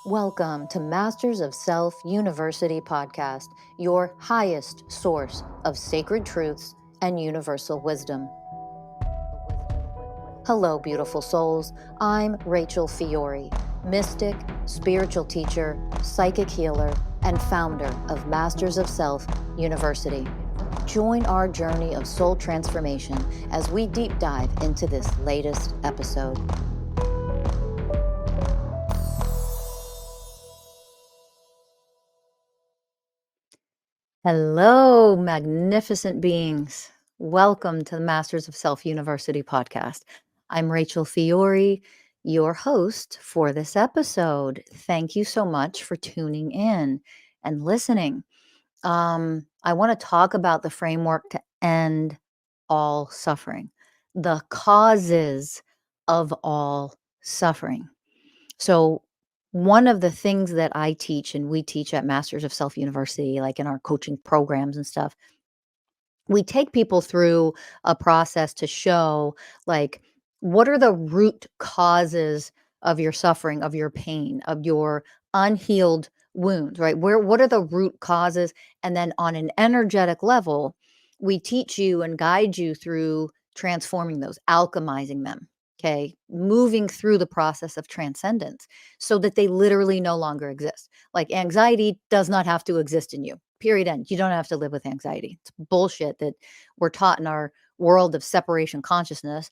Welcome to Masters of Self University podcast, your highest source of sacred truths and universal wisdom. Hello, beautiful souls. I'm Rachel Fiori, mystic, spiritual teacher, psychic healer, and founder of Masters of Self University. Join our journey of soul transformation as we deep dive into this latest episode. Hello, magnificent beings. Welcome to the Masters of Self University podcast. I'm Rachel Fiori, your host for this episode. Thank you so much for tuning in and listening. I want to talk about the framework to end all suffering, the causes of all suffering. So, one of the things that I teach and we teach at Masters of Self University, like in our coaching programs and stuff, we take people through a process to show, like, what are the root causes of your suffering, of your pain, of your unhealed wounds, right? What are the root causes? And then on an energetic level, we teach you and guide you through transforming those, alchemizing them. Okay, moving through the process of transcendence so that they literally no longer exist. Like, anxiety does not have to exist in you. Period. End. You don't have to live with anxiety. It's bullshit that we're taught in our world of separation consciousness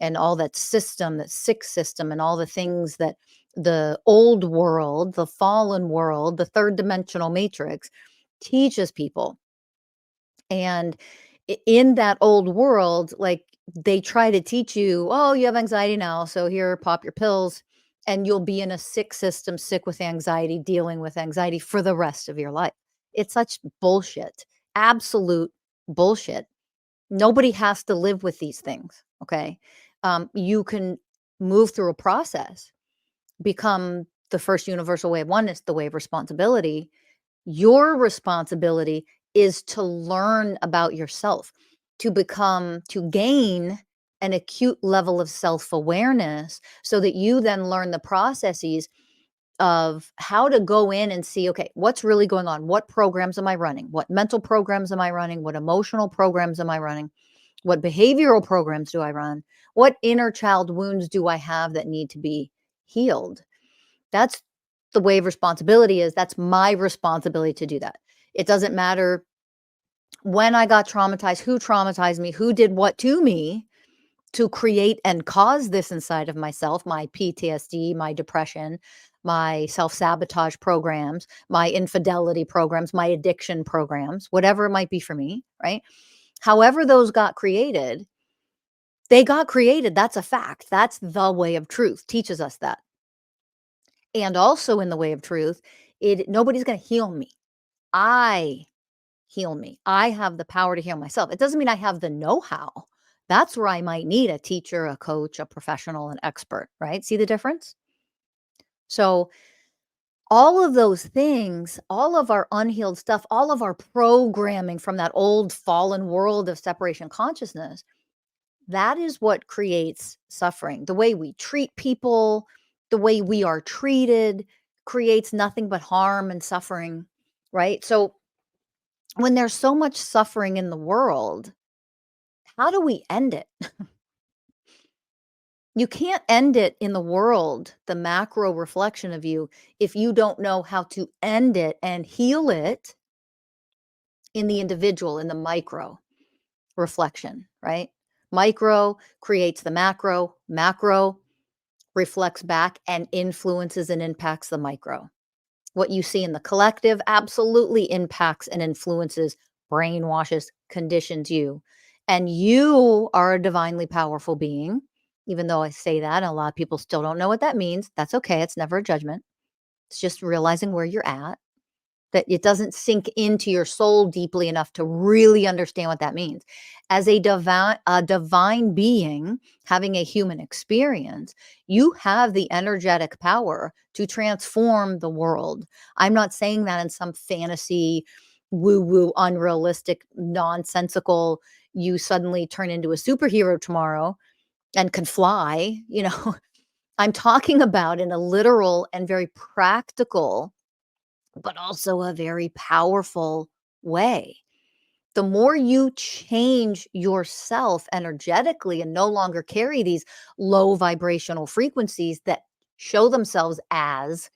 and all that system, that sick system, and all the things that the old world, the fallen world, the third dimensional matrix teaches people. And in that old world, like, they try to teach you, oh, you have anxiety now, so here, pop your pills, and you'll be in a sick system, sick with anxiety, dealing with anxiety for the rest of your life. It's such bullshit, absolute bullshit. Nobody has to live with these things. Okay. You can move through a process, become the first universal way of oneness, the way of responsibility. Your responsibility is to learn about yourself, to gain an acute level of self-awareness so that you then learn the processes of how to go in and see, okay, what's really going on? What programs am I running? What mental programs am I running? What emotional programs am I running? What behavioral programs do I run? What inner child wounds do I have that need to be healed? That's the way of responsibility is. That's my responsibility to do that. It doesn't matter when I got traumatized, who traumatized me, who did what to me to create and cause this inside of myself, my PTSD, my depression, my self-sabotage programs, my infidelity programs, my addiction programs, whatever it might be for me, right? However those got created, they got created. That's a fact. That's the way of truth, teaches us that. And also in the way of truth, nobody's going to heal me. I heal me. I have the power to heal myself. It doesn't mean I have the know-how. That's where I might need a teacher, a coach, a professional, an expert, right? See the difference? So all of those things, all of our unhealed stuff, all of our programming from that old fallen world of separation consciousness, that is what creates suffering. The way we treat people, the way we are treated creates nothing but harm and suffering, right? So when there's so much suffering in the world, how do we end it? You can't end it in the world, the macro reflection of you, if you don't know how to end it and heal it in the individual, in the micro reflection, right? Micro creates the macro, macro reflects back and influences and impacts the micro. What you see in the collective absolutely impacts and influences, brainwashes, conditions you. And you are a divinely powerful being. Even though I say that, and a lot of people still don't know what that means. That's okay. It's never a judgment. It's just realizing where you're at, that it doesn't sink into your soul deeply enough to really understand what that means. As a divine being having a human experience, you have the energetic power to transform the world. I'm not saying that in some fantasy, woo-woo, unrealistic, nonsensical, you suddenly turn into a superhero tomorrow and can fly, I'm talking about in a literal and very practical, but also a very powerful way. The more you change yourself energetically and no longer carry these low vibrational frequencies that show themselves as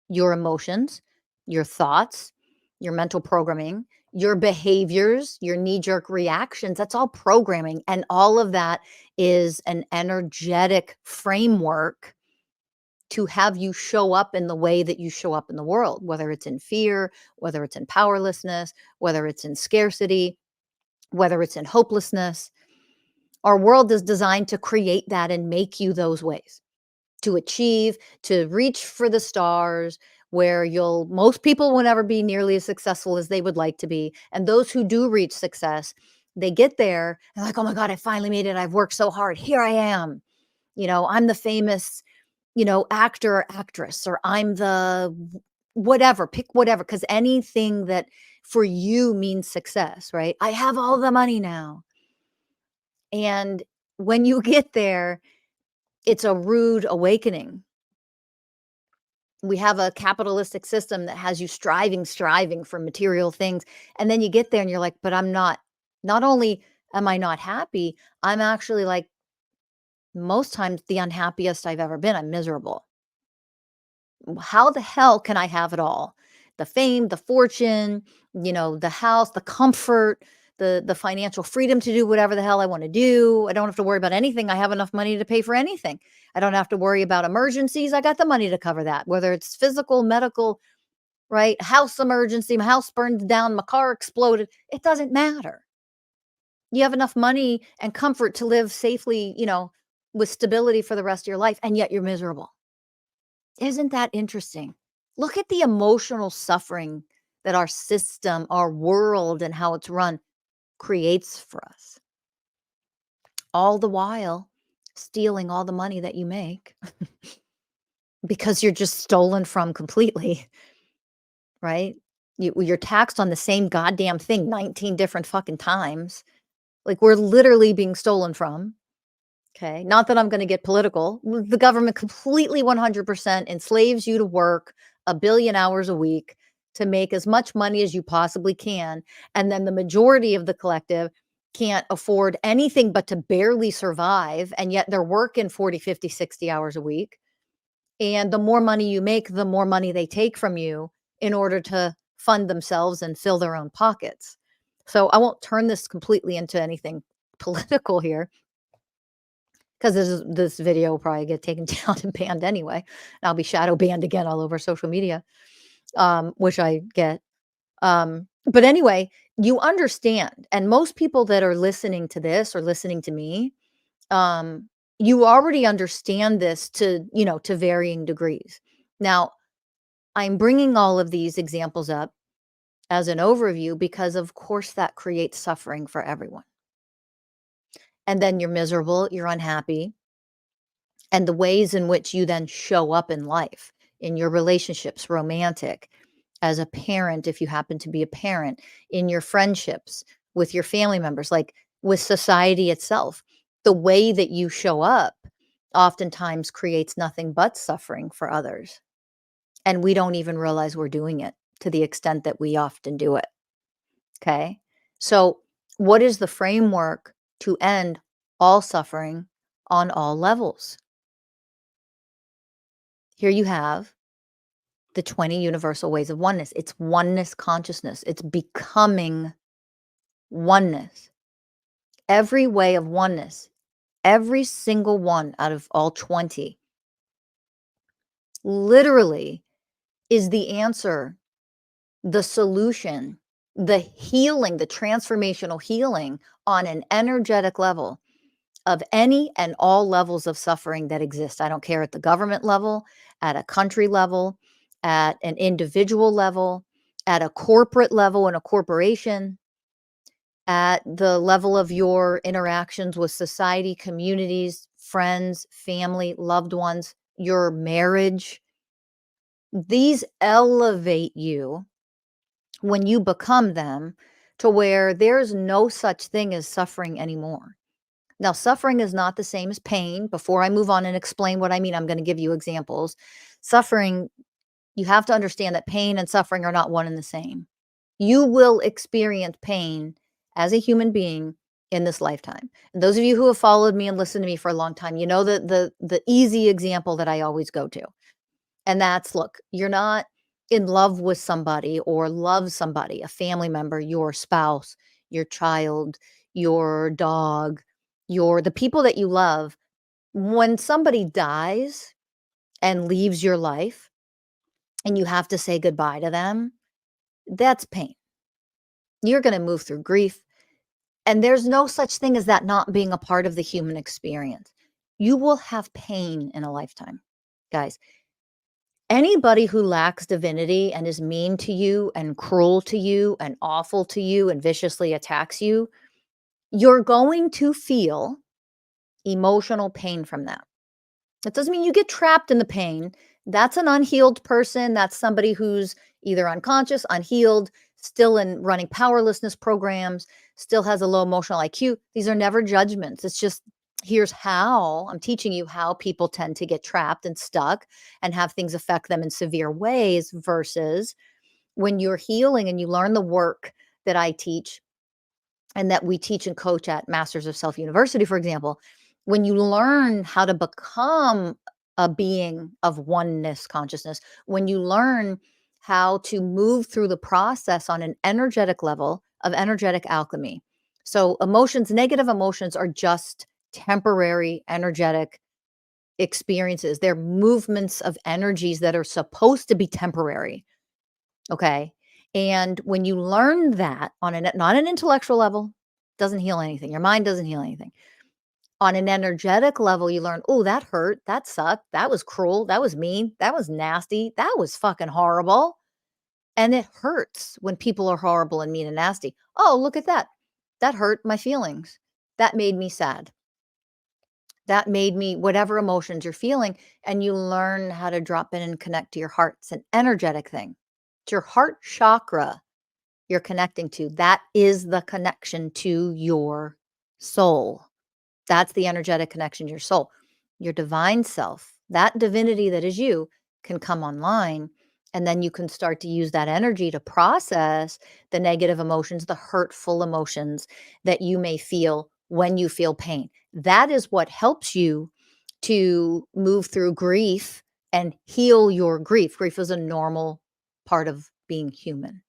your emotions, your thoughts, your mental programming, your behaviors, your knee jerk reactions, that's all programming. And all of that is an energetic framework to have you show up in the way that you show up in the world, whether it's in fear, whether it's in powerlessness, whether it's in scarcity, whether it's in hopelessness. Our world is designed to create that and make you those ways to achieve, to reach for the stars, where most people will never be nearly as successful as they would like to be. And those who do reach success, they get there and like, oh my God, I finally made it. I've worked so hard. Here I am. I'm the famous, actor or actress, or I'm the whatever, pick whatever, because anything that for you means success, right? I have all the money now. And when you get there, it's a rude awakening. We have a capitalistic system that has you striving for material things. And then you get there and you're like, but not only am I not happy, I'm actually like most times the unhappiest I've ever been. I'm miserable. How the hell can I have it all? The fame, the fortune, the house, the comfort, the financial freedom to do whatever the hell I want to do. I don't have to worry about anything. I have enough money to pay for anything. I don't have to worry about emergencies. I got the money to cover that, whether it's physical, medical, right? House emergency, my house burned down, my car exploded. It doesn't matter. You have enough money and comfort to live safely, with stability for the rest of your life, and yet you're miserable. Isn't that interesting? Look at the emotional suffering that our system, our world, and how it's run creates for us. All the while stealing all the money that you make because you're just stolen from completely, right? You're taxed on the same goddamn thing 19 different fucking times. Like we're literally being stolen from. Okay. Not that I'm going to get political. The government completely 100% enslaves you to work a billion hours a week to make as much money as you possibly can. And then the majority of the collective can't afford anything but to barely survive. And yet they're working 40, 50, 60 hours a week. And the more money you make, the more money they take from you in order to fund themselves and fill their own pockets. So I won't turn this completely into anything political here, because this video will probably get taken down and banned anyway. I'll be shadow banned again all over social media, which I get. But anyway, you understand, and most people that are listening to this or listening to me, you already understand this to varying degrees. Now, I'm bringing all of these examples up as an overview because, of course, that creates suffering for everyone. And then you're miserable, you're unhappy, and the ways in which you then show up in life, in your relationships, romantic, as a parent, if you happen to be a parent, in your friendships, with your family members, like with society itself, the way that you show up oftentimes creates nothing but suffering for others. And we don't even realize we're doing it to the extent that we often do it. Okay. So, what is the framework to end all suffering on all levels? Here you have the 20 universal ways of oneness. It's oneness consciousness. It's becoming oneness. Every way of oneness, every single one out of all 20, literally is the answer, the solution, the healing, the transformational healing on an energetic level of any and all levels of suffering that exist. I don't care at the government level, at a country level, at an individual level, at a corporate level in a corporation, at the level of your interactions with society, communities, friends, family, loved ones, your marriage. These elevate you when you become them to where there's no such thing as suffering anymore. Now, suffering is not the same as pain. Before I move on and explain what I mean, I'm going to give you examples. Suffering, you have to understand that pain and suffering are not one and the same. You will experience pain as a human being in this lifetime. And those of you who have followed me and listened to me for a long time, you know the easy example that I always go to. And that's, look, you're not in love with somebody or love somebody, a family member, your spouse, your child, your dog, the people that you love. When somebody dies and leaves your life and you have to say goodbye to them, that's pain. You're going to move through grief. And there's no such thing as that not being a part of the human experience. You will have pain in a lifetime, guys. Anybody who lacks divinity and is mean to you and cruel to you and awful to you and viciously attacks you, you're going to feel emotional pain from that. That doesn't mean you get trapped in the pain. That's an unhealed person. That's somebody who's either unconscious, unhealed, still in running powerlessness programs, still has a low emotional IQ. These are never judgments. It's just, here's how I'm teaching you how people tend to get trapped and stuck and have things affect them in severe ways, versus when you're healing and you learn the work that I teach and that we teach and coach at Masters of Self University, for example. When you learn how to become a being of oneness consciousness, when you learn how to move through the process on an energetic level of energetic alchemy. So emotions, negative emotions, are just temporary energetic experiences. They're movements of energies that are supposed to be temporary. Okay. And when you learn that on not an intellectual level, doesn't heal anything. Your mind doesn't heal anything. On an energetic level, you learn, oh, that hurt. That sucked. That was cruel. That was mean. That was nasty. That was fucking horrible. And it hurts when people are horrible and mean and nasty. Oh, look at that. That hurt my feelings. That made me sad. That made me whatever emotions you're feeling. And you learn how to drop in and connect to your heart. It's an energetic thing. It's your heart chakra you're connecting to. That is the connection to your soul. That's the energetic connection to your soul. Your divine self, that divinity that is you, can come online. And then you can start to use that energy to process the negative emotions, the hurtful emotions that you may feel when you feel pain. That is what helps you to move through grief and heal your grief. Grief is a normal part of being human.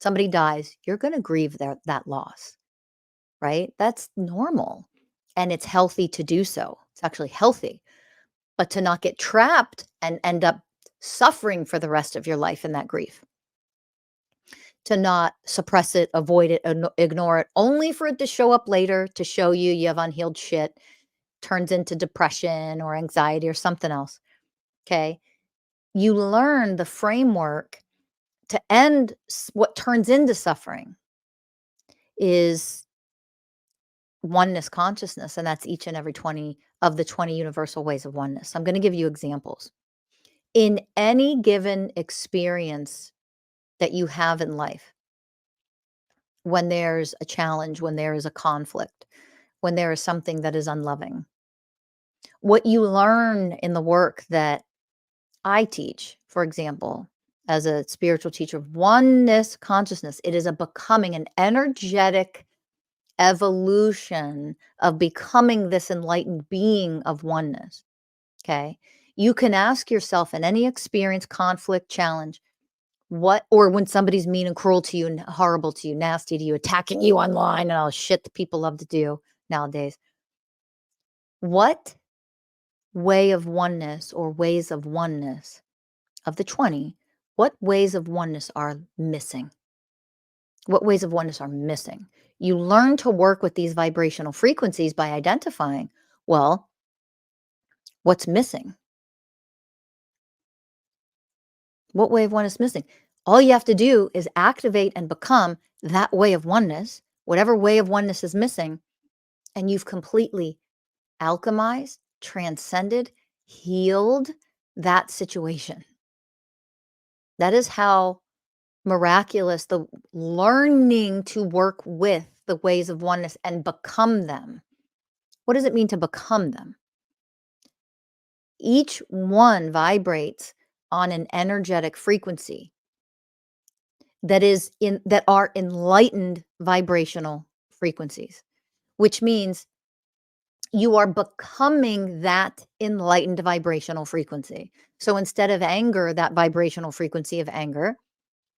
Somebody dies, you're going to grieve that loss, right? That's normal. And it's healthy to do so. It's actually healthy. But to not get trapped and end up suffering for the rest of your life in that grief, to not suppress it, avoid it, ignore it, only for it to show up later to show you have unhealed shit, turns into depression or anxiety or something else. Okay. You learn the framework to end what turns into suffering is oneness consciousness, and that's each and every 20 of the 20 universal ways of oneness. I'm going to give you examples. In any given experience that you have in life, when there's a challenge, when there is a conflict, when there is something that is unloving, what you learn in the work that I teach, for example, as a spiritual teacher of oneness consciousness, it is a becoming, an energetic evolution of becoming this enlightened being of oneness. Okay. You can ask yourself in any experience, conflict, challenge, or when somebody's mean and cruel to you and horrible to you, nasty to you, attacking you online and all the shit that people love to do nowadays. What way of oneness or ways of oneness of the 20, what ways of oneness are missing? What ways of oneness are missing? You learn to work with these vibrational frequencies by identifying, well, what's missing? What way of oneness is missing? All you have to do is activate and become that way of oneness, whatever way of oneness is missing, and you've completely alchemized, transcended, healed that situation. That is how miraculous the learning to work with the ways of oneness and become them. What does it mean to become them? Each one vibrates on an energetic frequency that are enlightened vibrational frequencies, which means you are becoming that enlightened vibrational frequency. So instead of anger, that vibrational frequency of anger,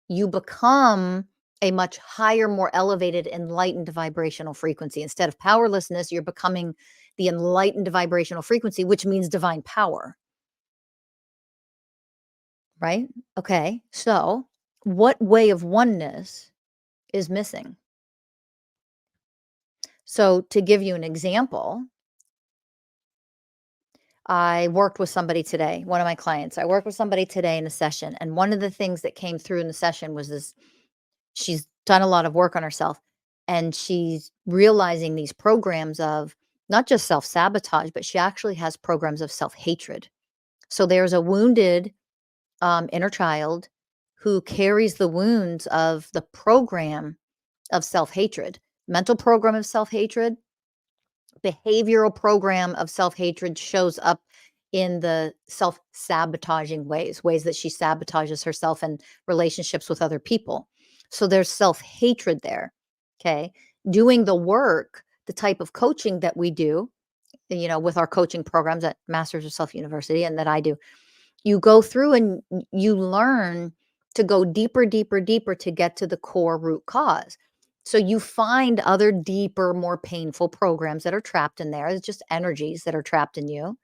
you become a much higher, more elevated, enlightened vibrational frequency. Instead of powerlessness, you're becoming the enlightened vibrational frequency, which means divine power, right? Okay. So, what way of oneness is missing? So, to give you an example, I worked with somebody today, one of my clients. I worked with somebody today in a session. And one of the things that came through in the session was this: she's done a lot of work on herself, and she's realizing these programs of not just self sabotage, but she actually has programs of self hatred. So there's a wounded inner child who carries the wounds of the program of self hatred, mental program of self hatred, behavioral program of self-hatred shows up in the self-sabotaging ways that she sabotages herself and relationships with other people. So there's self-hatred there. Okay. Doing the work, the type of coaching that we do, with our coaching programs at Masters of Self University and that I do, you go through and you learn to go deeper, deeper, deeper to get to the core root cause. So you find other deeper, more painful programs that are trapped in there. It's just energies that are trapped in you.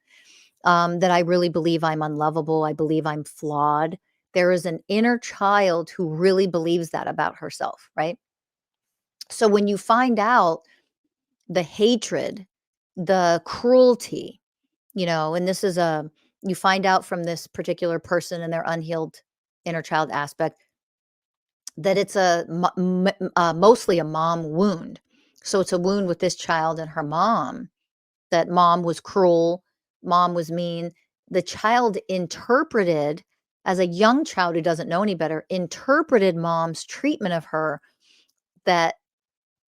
That I really believe I'm unlovable. I believe I'm flawed. There is an inner child who really believes that about herself, right? So when you find out the hatred, the cruelty, and this is you find out from this particular person and their unhealed inner child aspect that it's mostly a mom wound. So it's a wound with this child and her mom, that mom was cruel, mom was mean. The child interpreted, as a young child who doesn't know any better, interpreted mom's treatment of her, that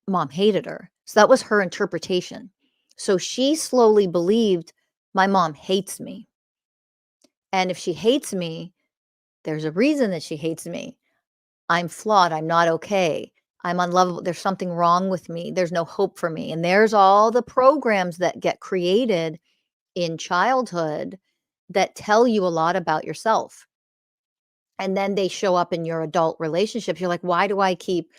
mom hated her. So that was her interpretation. So she slowly believed, my mom hates me. And if she hates me, there's a reason that she hates me. I'm flawed. I'm not okay. I'm unlovable. There's something wrong with me. There's no hope for me. And there's all the programs that get created in childhood that tell you a lot about yourself. And then they show up in your adult relationships. You're like, why do I keep,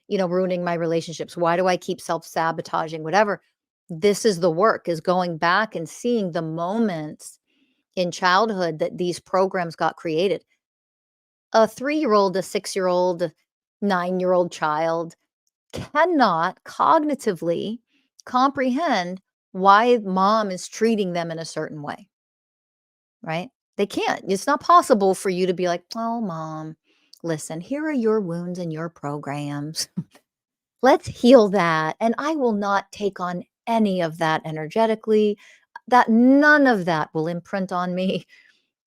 ruining my relationships? Why do I keep self-sabotaging, whatever? This is the work, is going back and seeing the moments in childhood that these programs got created. A 3-year-old, a 6-year-old, a 9-year-old child cannot cognitively comprehend why mom is treating them in a certain way, right? They can't. It's not possible for you to be like, oh, mom, listen, here are your wounds and your programs. Let's heal that. And I will not take on any of that energetically. That none of that will imprint on me.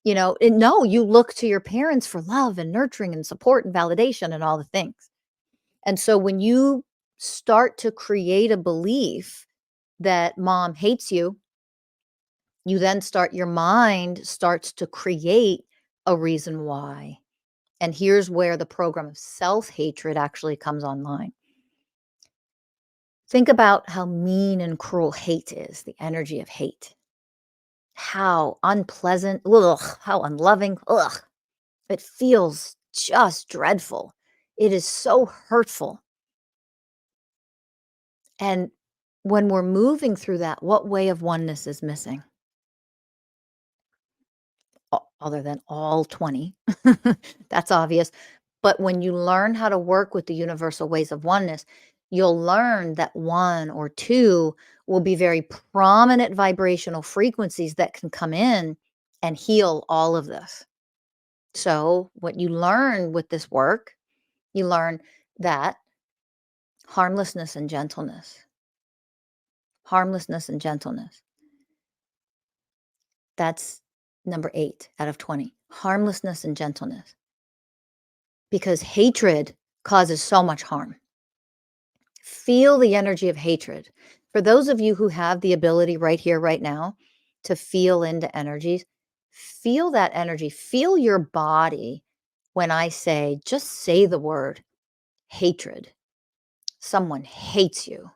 And no, you look to your parents for love and nurturing and support and validation and all the things. And so when you start to create a belief that mom hates you, you then your mind starts to create a reason why. And here's where the program of self-hatred actually comes online. Think about how mean and cruel hate is, the energy of hate. How unpleasant, ugh, how unloving, ugh. It feels just dreadful. It is so hurtful. And when we're moving through that, what way of oneness is missing? Other than all 20. That's obvious. But when you learn how to work with the universal ways of oneness, you'll learn that one or two will be very prominent vibrational frequencies that can come in and heal all of this. So, what you learn with this work, you learn that harmlessness and gentleness, harmlessness and gentleness. That's number 8 out of 20. Harmlessness and gentleness. Because hatred causes so much harm. Feel the energy of hatred. For those of you who have the ability right here, right now, to feel into energies, feel that energy, feel your body when I say, just say the word hatred. Someone hates you.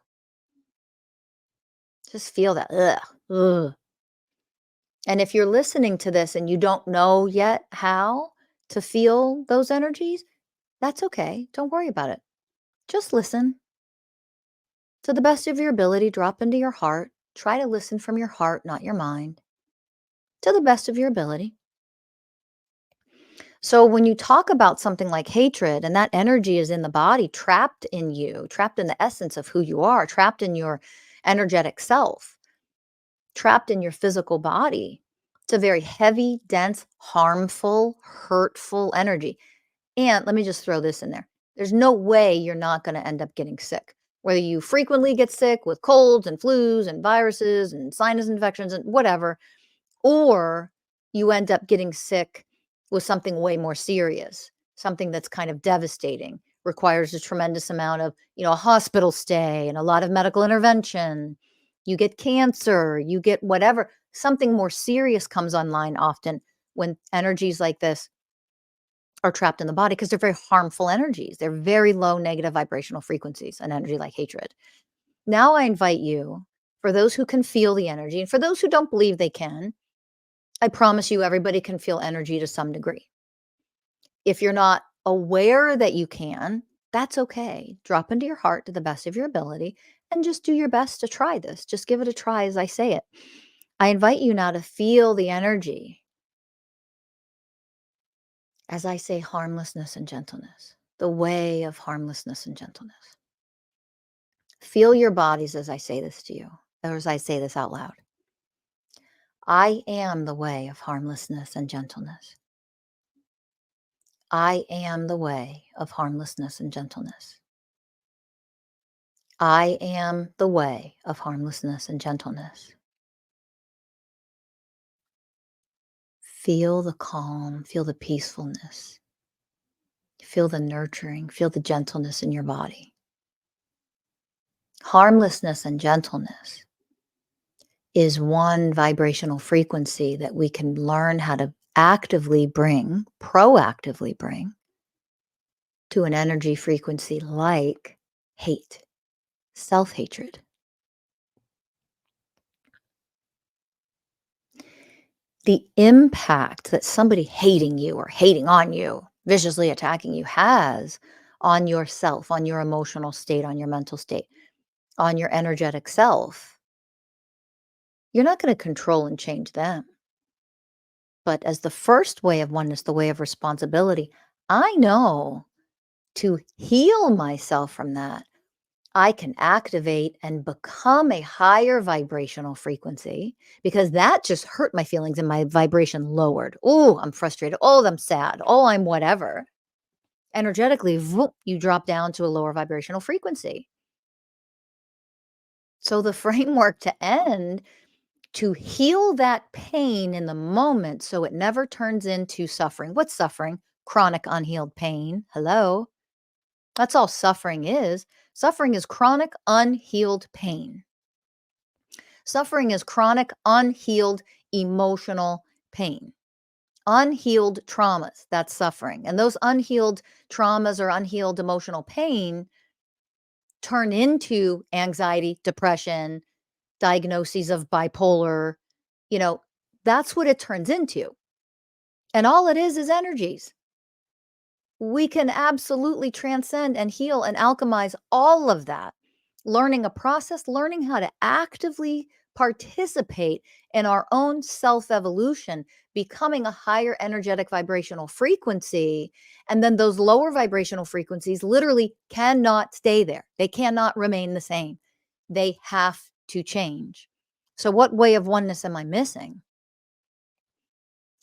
Just feel that. Ugh, ugh. And if you're listening to this and you don't know yet how to feel those energies, that's okay. Don't worry about it. Just listen. To the best of your ability, drop into your heart. Try to listen from your heart, not your mind. To the best of your ability. So when you talk about something like hatred and that energy is in the body, trapped in you, trapped in the essence of who you are, trapped in your energetic self, trapped in your physical body, it's a very heavy, dense, harmful, hurtful energy. And let me just throw this in there. There's no way you're not going to end up getting sick. Whether you frequently get sick with colds and flus and viruses and sinus infections and whatever, or you end up getting sick with something way more serious, something that's kind of devastating, requires a tremendous amount of, a hospital stay and a lot of medical intervention. You get cancer, you get whatever, something more serious comes online often when energies like this are trapped in the body because they're very harmful energies. They're very low negative vibrational frequencies, an energy like hatred. Now I invite you, for those who can feel the energy and for those who don't believe they can, I promise you everybody can feel energy to some degree. If you're not aware that you can, that's okay. Drop into your heart to the best of your ability and just do your best to try this. Just give it a try as I say it. I invite you now to feel the energy as I say harmlessness and gentleness, the way of harmlessness and gentleness. Feel your bodies as I say this to you, or as I say this out loud. I am the way of harmlessness and gentleness. I am the way of harmlessness and gentleness. I am the way of harmlessness and gentleness. Feel the calm, feel the peacefulness, feel the nurturing, feel the gentleness in your body. Harmlessness and gentleness is one vibrational frequency that we can learn how to actively bring, proactively bring to an energy frequency like hate, self-hatred. The impact that somebody hating you or hating on you, viciously attacking you has on yourself, on your emotional state, on your mental state, on your energetic self, you're not going to control and change them. But as the first way of oneness, the way of responsibility, I know to heal myself from that, I can activate and become a higher vibrational frequency because that just hurt my feelings and my vibration lowered. Oh, I'm frustrated. Oh, I'm sad. Oh, I'm whatever. Energetically, you drop down to a lower vibrational frequency. So the framework to end, to heal that pain in the moment so it never turns into suffering. What's suffering? Chronic unhealed pain. Hello. That's all suffering is. Suffering is chronic unhealed pain. Suffering is chronic unhealed emotional pain. Unhealed traumas, that's suffering. And those unhealed traumas or unhealed emotional pain turn into anxiety, depression, diagnoses of bipolar. You know, that's what it turns into. And all it is energies. We can absolutely transcend and heal and alchemize all of that. Learning a process, learning how to actively participate in our own self evolution, becoming a higher energetic vibrational frequency. And then those lower vibrational frequencies literally cannot stay there. They cannot remain the same. They have to change. So, what way of oneness am I missing?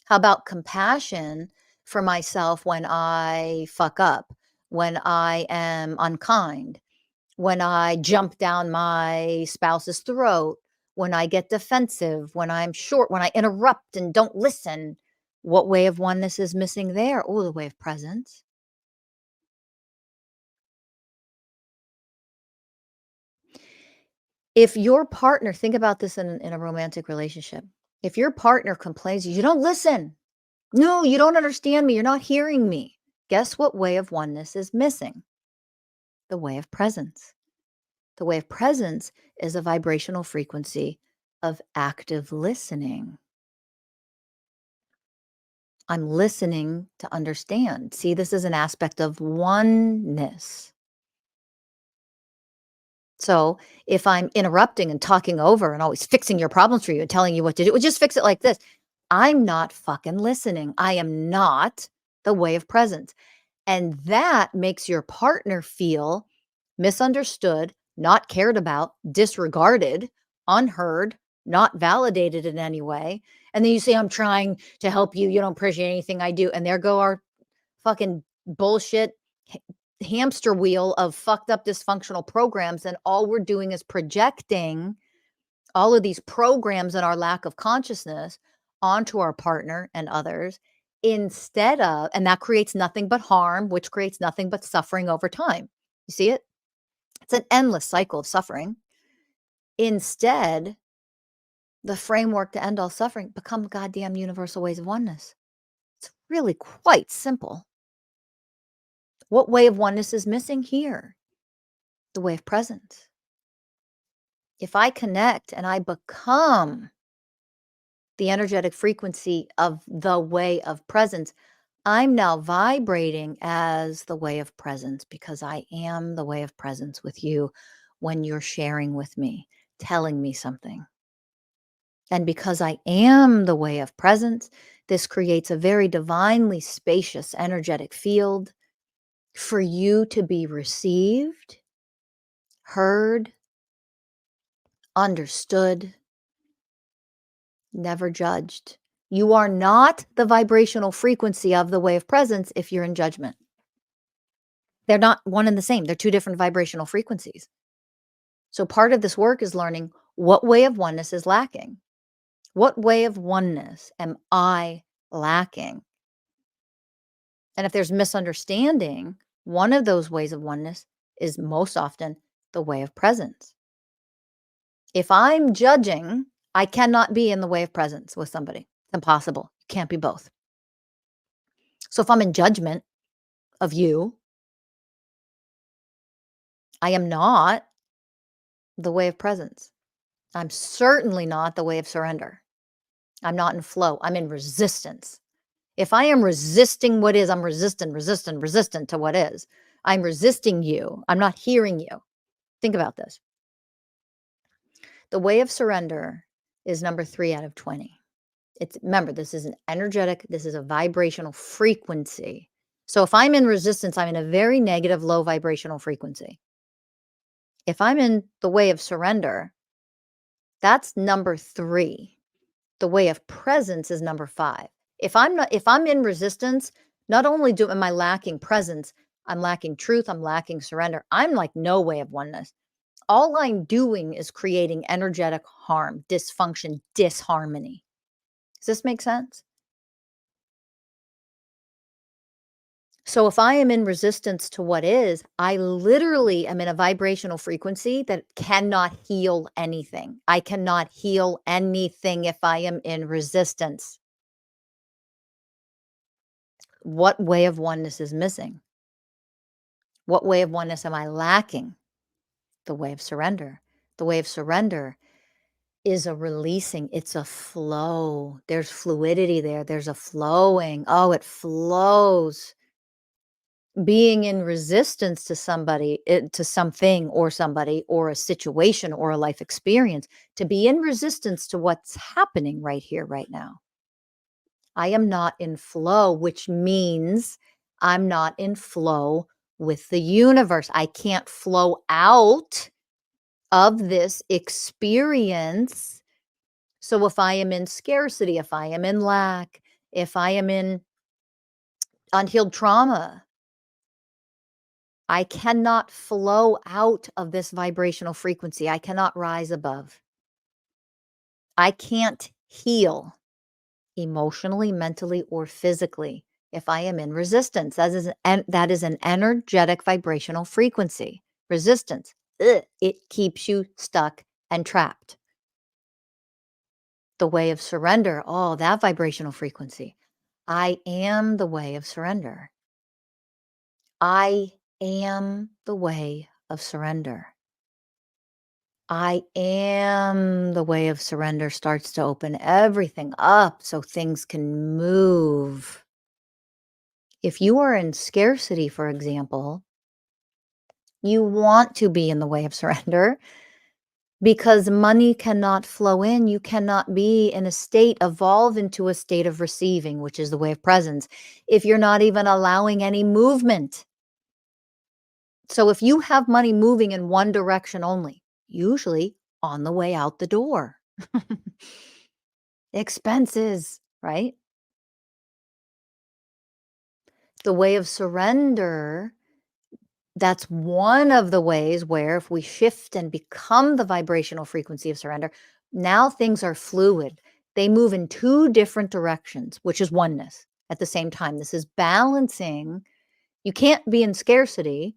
How about compassion for myself when I fuck up, when I am unkind, when I jump down my spouse's throat, when I get defensive, when I'm short, when I interrupt and don't listen? What way of oneness is missing there? Oh, the way of presence. If your partner, think about this in a romantic relationship. If your partner complains, you don't listen. No, you don't understand me. You're not hearing me. Guess what way of oneness is missing? The way of presence. The way of presence is a vibrational frequency of active listening. I'm listening to understand. See, this is an aspect of oneness. So if I'm interrupting and talking over and always fixing your problems for you and telling you what to do, well, just fix it like this. I'm not fucking listening. I am not the way of presence. And that makes your partner feel misunderstood, not cared about, disregarded, unheard, not validated in any way. And then you say, I'm trying to help you. You don't appreciate anything I do. And there go our fucking bullshit hamster wheel of fucked up dysfunctional programs. And all we're doing is projecting all of these programs and our lack of consciousness onto our partner and others instead of, and that creates nothing but harm, which creates nothing but suffering over time. You see it? It's an endless cycle of suffering. Instead, the framework to end all suffering, become goddamn universal ways of oneness. It's really quite simple. What way of oneness is missing here? The way of presence. If I connect and I become the energetic frequency of the way of presence, I'm now vibrating as the way of presence because I am the way of presence with you when you're sharing with me, telling me something. And because I am the way of presence, this creates a very divinely spacious energetic field for you to be received, heard, understood, never judged. You are not the vibrational frequency of the way of presence if you're in judgment. They're not one and the same. They're two different vibrational frequencies. So part of this work is learning what way of oneness is lacking. What way of oneness am I lacking? And if there's misunderstanding, one of those ways of oneness is most often the way of presence. If I'm judging, I cannot be in the way of presence with somebody. It's impossible. You can't be both. So if I'm in judgment of you, I am not the way of presence. I'm certainly not the way of surrender. I'm not in flow. I'm in resistance. If I am resisting what is, I'm resistant to what is. I'm resisting you. I'm not hearing you. Think about this. The way of surrender is number 3 out of 20. Remember, this is an energetic, this is a vibrational frequency. So if I'm in resistance, I'm in a very negative, low vibrational frequency. If I'm in the way of surrender, that's number 3. The way of presence is number 5. If I'm in resistance, not only am I lacking presence, I'm lacking truth, I'm lacking surrender. I'm like no way of oneness. All I'm doing is creating energetic harm, dysfunction, disharmony. Does this make sense? So if I am in resistance to what is, I literally am in a vibrational frequency that cannot heal anything. I cannot heal anything if I am in resistance. What way of oneness is missing? What way of oneness am I lacking? The way of surrender. The way of surrender is a releasing. It's a flow. There's fluidity there. There's a flowing. Oh, it flows. Being in resistance to somebody, to something or somebody or a situation or a life experience, to be in resistance to what's happening right here, right now. I am not in flow, which means I'm not in flow with the universe. I can't flow out of this experience. So if I am in scarcity, if I am in lack, if I am in unhealed trauma, I cannot flow out of this vibrational frequency. I cannot rise above. I can't heal emotionally, mentally, or physically if I am in resistance. That is an energetic vibrational frequency. Resistance, it keeps you stuck and trapped. The way of surrender, oh, that vibrational frequency. I am the way of surrender. I am the way of surrender. I am the way of surrender starts to open everything up so things can move. If you are in scarcity, for example, you want to be in the way of surrender because money cannot flow in. You cannot be in a state, evolve into a state of receiving, which is the way of presence, if you're not even allowing any movement. So if you have money moving in one direction only, usually on the way out the door, expenses, right? The way of surrender, that's one of the ways where if we shift and become the vibrational frequency of surrender, now things are fluid. They move in two different directions, which is oneness at the same time. This is balancing. You can't be in scarcity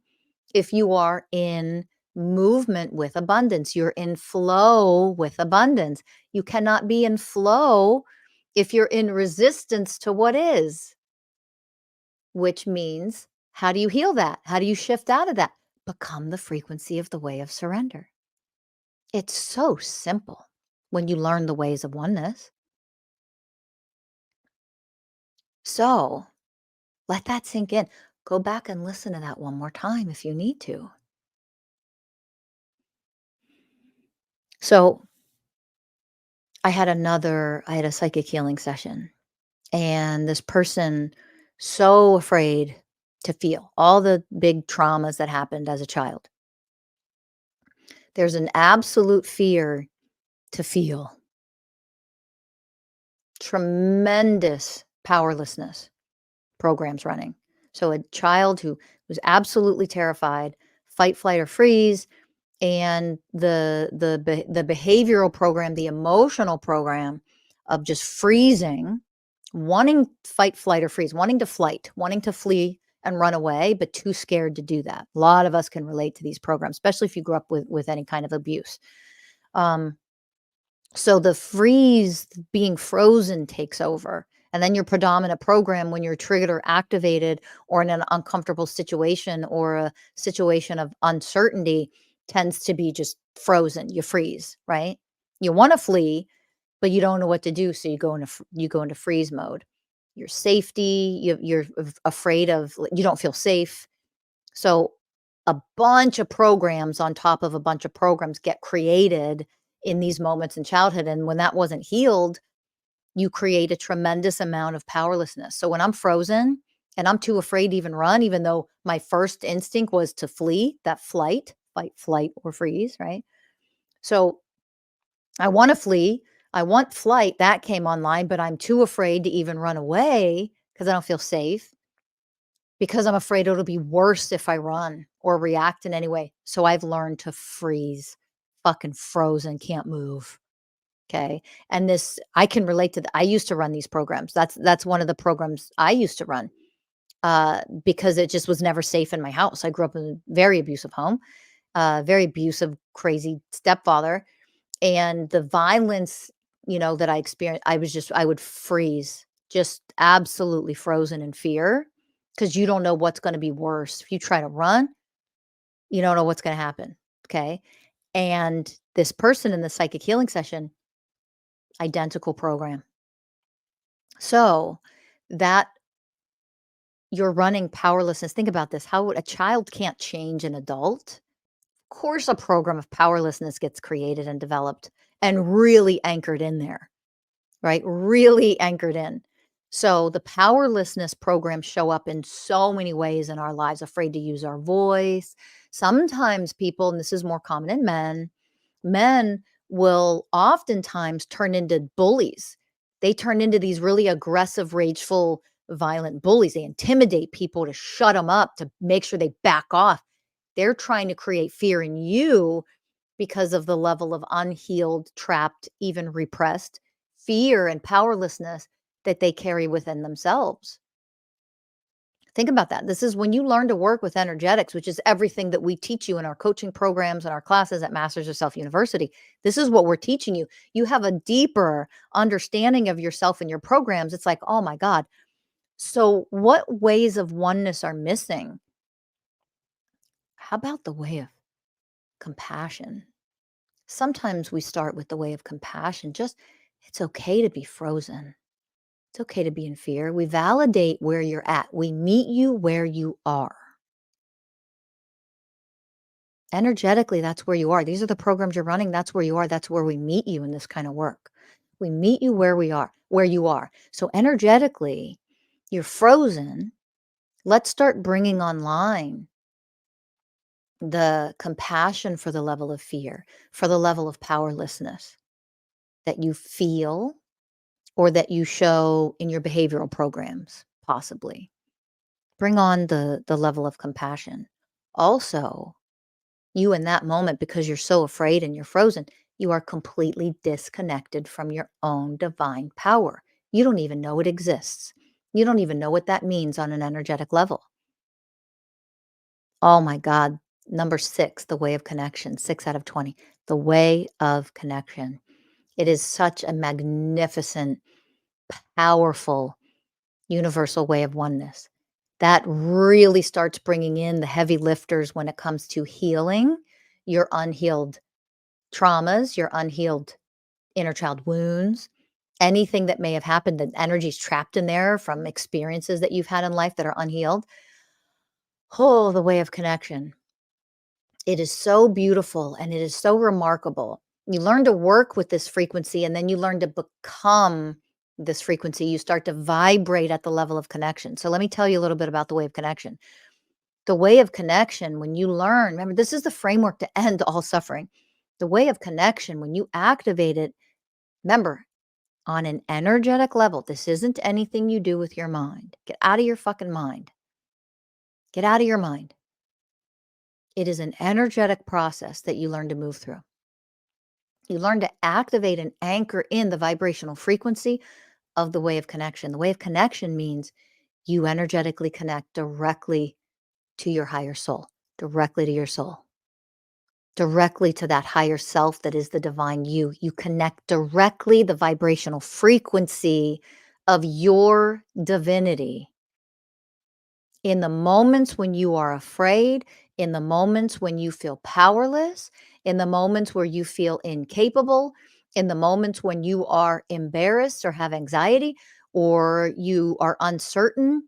if you are in movement with abundance. You're in flow with abundance. You cannot be in flow if you're in resistance to what is, which means how do you heal that? How do you shift out of that? Become the frequency of the way of surrender. It's so simple when you learn the ways of oneness. So let that sink in. Go back and listen to that one more time if you need to. So I had a psychic healing session, and this person so afraid to feel all the big traumas that happened as a child. There's an absolute fear to feel, tremendous powerlessness programs running. So a child who was absolutely terrified, fight, flight, or freeze, and the behavioral program, the emotional program of just freezing, wanting fight, flight, or freeze, wanting to flight, wanting to flee and run away, but too scared to do that. A lot of us can relate to these programs, especially if you grew up with any kind of abuse. Um, so the freeze, being frozen, takes over. And then your predominant program, when you're triggered or activated or in an uncomfortable situation or a situation of uncertainty, tends to be just frozen. You freeze, right? You want to flee, but you don't know what to do, so you go into freeze mode. Your safety, you're afraid of, you don't feel safe. So a bunch of programs on top of a bunch of programs get created in these moments in childhood. And when that wasn't healed, you create a tremendous amount of powerlessness. So when I'm frozen and I'm too afraid to even run, even though my first instinct was to flee, that flight, fight, flight, or freeze, right? So I want to flee. I want flight. That came online, but I'm too afraid to even run away because I don't feel safe, because I'm afraid it'll be worse if I run or react in any way. So I've learned to freeze, fucking frozen, can't move. Okay. And this, I can relate to I used to run these programs. That's one of the programs I used to run because it just was never safe in my house. I grew up in a very abusive home, very abusive, crazy stepfather. And the violence, that I experienced, I would freeze, just absolutely frozen in fear, because you don't know what's going to be worse. If you try to run, you don't know what's going to happen. Okay. And this person in the psychic healing session, identical program. So that you're running powerlessness. Think about this. How a child can't change an adult. Of course, a program of powerlessness gets created and developed and really anchored in there, right? Really anchored in. So the powerlessness programs show up in so many ways in our lives, afraid to use our voice. Sometimes people, and this is more common in men will oftentimes turn into bullies. They turn into these really aggressive, rageful, violent bullies. They intimidate people to shut them up, to make sure they back off. They're trying to create fear in you because of the level of unhealed, trapped, even repressed fear and powerlessness that they carry within themselves. Think about that. This is when you learn to work with energetics, which is everything that we teach you in our coaching programs and our classes at Masters of Self University. This is what we're teaching you. You have a deeper understanding of yourself and your programs. It's like, oh my God. So, what ways of oneness are missing? How about the way of compassion? Sometimes we start with the way of compassion. Just, it's okay to be frozen. It's okay to be in fear. We validate where you're at. We meet you where you are. Energetically, that's where you are. These are the programs you're running. That's where you are. That's where we meet you in this kind of work. We meet you where we are, where you are. So energetically, you're frozen. Let's start bringing online the compassion for the level of fear, for the level of powerlessness that you feel or that you show in your behavioral programs, possibly. Bring on the level of compassion. Also, you in that moment, because you're so afraid and you're frozen, you are completely disconnected from your own divine power. You don't even know it exists. You don't even know what that means on an energetic level. Oh my God. Number 6, the way of connection, 6 out of 20. The way of connection. It is such a magnificent, powerful, universal way of oneness that really starts bringing in the heavy lifters when it comes to healing your unhealed traumas, your unhealed inner child wounds, anything that may have happened, that energy's trapped in there from experiences that you've had in life that are unhealed. Oh, the way of connection. It is so beautiful and it is so remarkable. You learn to work with this frequency and then you learn to become this frequency. You start to vibrate at the level of connection. So let me tell you a little bit about the way of connection. The way of connection, when you learn, remember, this is the framework to end all suffering. The way of connection, when you activate it, remember, on an energetic level, this isn't anything you do with your mind. Get out of your fucking mind. Get out of your mind. It is an energetic process that you learn to move through. You learn to activate and anchor in the vibrational frequency of the way of connection. The way of connection means you energetically connect directly to your higher soul, directly to your soul, directly to that higher self that is the divine you. You connect directly the vibrational frequency of your divinity. In the moments when you are afraid, in the moments when you feel powerless, in the moments where you feel incapable, in the moments when you are embarrassed or have anxiety, or you are uncertain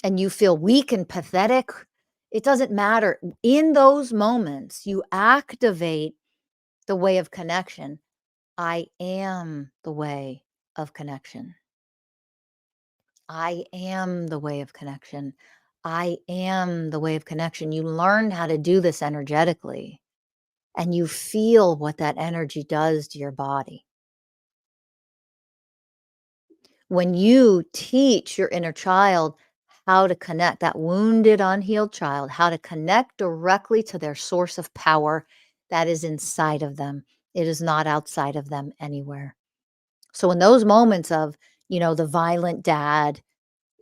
and you feel weak and pathetic, it doesn't matter. In those moments, you activate the way of connection. I am the way of connection. I am the way of connection. I am the way of connection. You learn how to do this energetically and you feel what that energy does to your body. When you teach your inner child how to connect, that wounded, unhealed child, how to connect directly to their source of power that is inside of them, it is not outside of them anywhere. So in those moments of, the violent dad,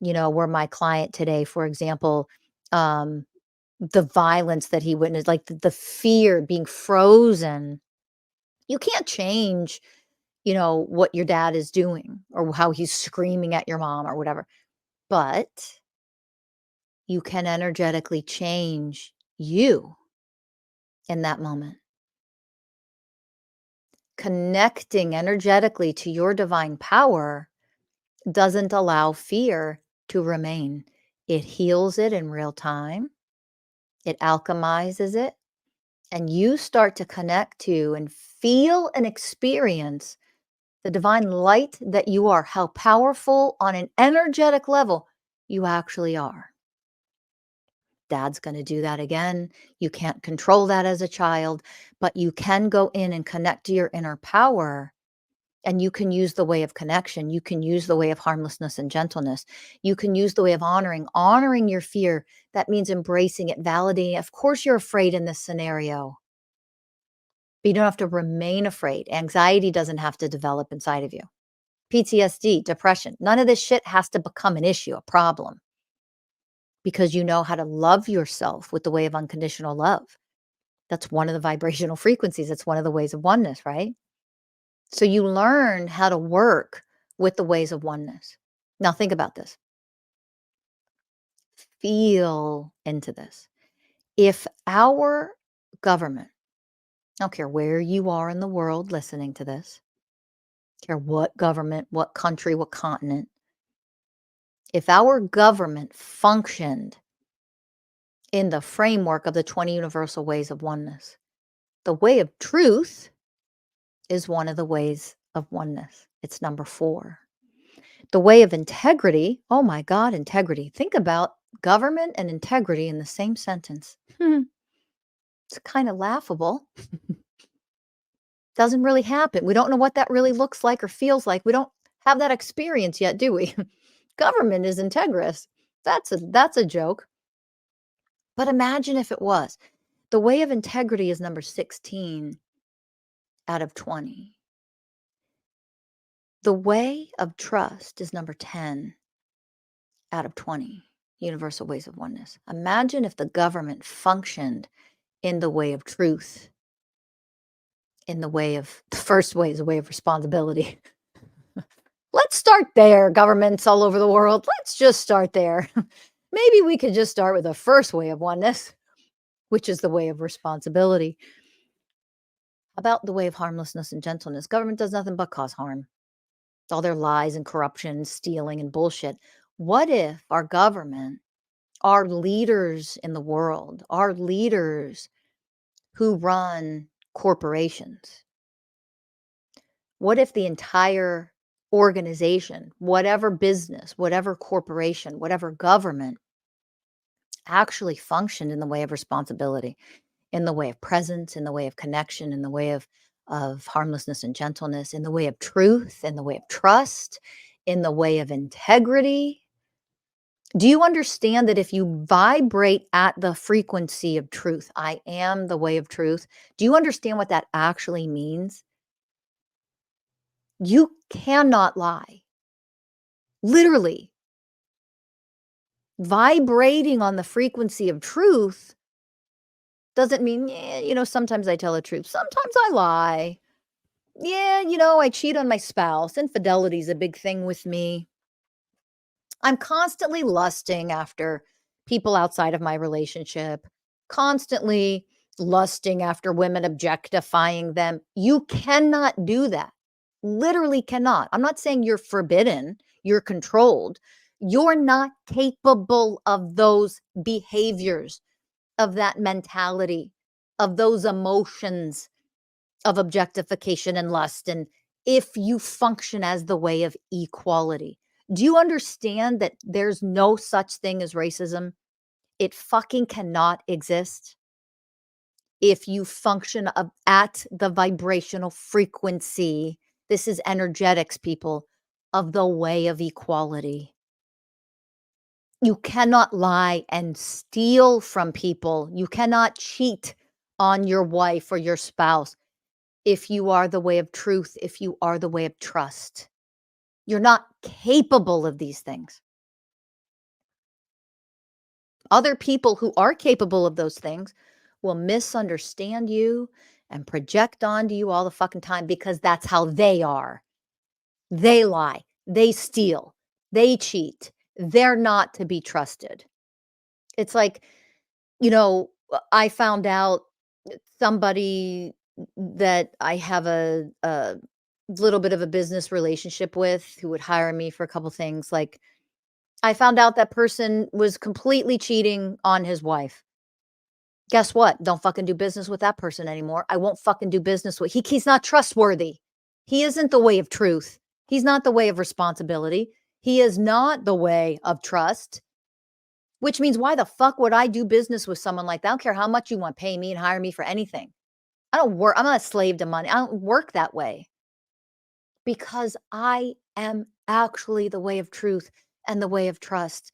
where my client today, for example, um, the violence that he witnessed, like the fear, being frozen. You can't change, what your dad is doing or how he's screaming at your mom or whatever, but you can energetically change you in that moment. Connecting energetically to your divine power doesn't allow fear to remain. It heals it in real time. It alchemizes it, and you start to connect to and feel and experience the divine light that you are, how powerful on an energetic level you actually are. Dad's going to do that again. You can't control that as a child, but you can go in and connect to your inner power. And you can use the way of connection. You can use the way of harmlessness and gentleness. You can use the way of honoring your fear. That means embracing it, validating. Of course, you're afraid in this scenario, but you don't have to remain afraid. Anxiety doesn't have to develop inside of you. PTSD, depression, none of this shit has to become an issue, a problem. because you know how to love yourself with the way of unconditional love. That's one of the vibrational frequencies. It's one of the ways of oneness, right? So you learn how to work with the ways of oneness. Now think about this. Feel into this. If our government, I don't care where you are in the world listening to this, care what government, what country, what continent, if our government functioned in the framework of the 20 universal ways of oneness, the way of truth is one of the ways of oneness. It's number 4. The way of integrity, oh my God, integrity. Think about government and integrity in the same sentence. It's kind of laughable. Doesn't really happen. We don't know what that really looks like or feels like. We don't have that experience yet, do we? Government is integrous. That's a joke. But imagine if it was. The way of integrity is number 16 out of 20. The way of trust is number 10 out of 20. Universal ways of oneness. Imagine if the government functioned in the way of truth, in the way of the first way is a way of responsibility. Let's start there, governments all over the world. Let's just start there. Maybe we could just start with the first way of oneness, which is the way of responsibility. About the way of harmlessness and gentleness. Government does nothing but cause harm. It's all their lies and corruption, stealing and bullshit. What if our government, our leaders in the world, our leaders who run corporations, what if the entire organization, whatever business, whatever corporation, whatever government actually functioned in the way of responsibility, in the way of presence, in the way of connection, in the way of harmlessness and gentleness, in the way of truth, in the way of trust, in the way of integrity? Do you understand that if you vibrate at the frequency of truth, I am the way of truth, do you understand what that actually means? You cannot lie. Literally, vibrating on the frequency of truth doesn't mean, yeah, sometimes I tell the truth. Sometimes I lie. Yeah, I cheat on my spouse. Infidelity is a big thing with me. I'm constantly lusting after people outside of my relationship, constantly lusting after women, objectifying them. You cannot do that. Literally cannot. I'm not saying you're forbidden, you're controlled. You're not capable of those behaviors, of that mentality, of those emotions of objectification and lust. And if you function as the way of equality, do you understand that there's no such thing as racism? It fucking cannot exist if you function at the vibrational frequency. This is energetics, people, of the way of equality. You cannot lie and steal from people. You cannot cheat on your wife or your spouse if you are the way of truth, if you are the way of trust. You're not capable of these things. Other people who are capable of those things will misunderstand you and project onto you all the fucking time because that's how they are. They lie, they steal, they cheat. They're not to be trusted. It's like, I found out somebody that I have a little bit of a business relationship with who would hire me for a couple things. Like, I found out that person was completely cheating on his wife. Guess what? Don't fucking do business with that person anymore. I won't fucking do business with he's not trustworthy. He isn't the way of truth. He's not the way of responsibility. He is not the way of trust. Which means why the fuck would I do business with someone like that? I don't care how much you want to pay me and hire me for anything. I don't work. I'm not a slave to money. I don't work that way because I am actually the way of truth and the way of trust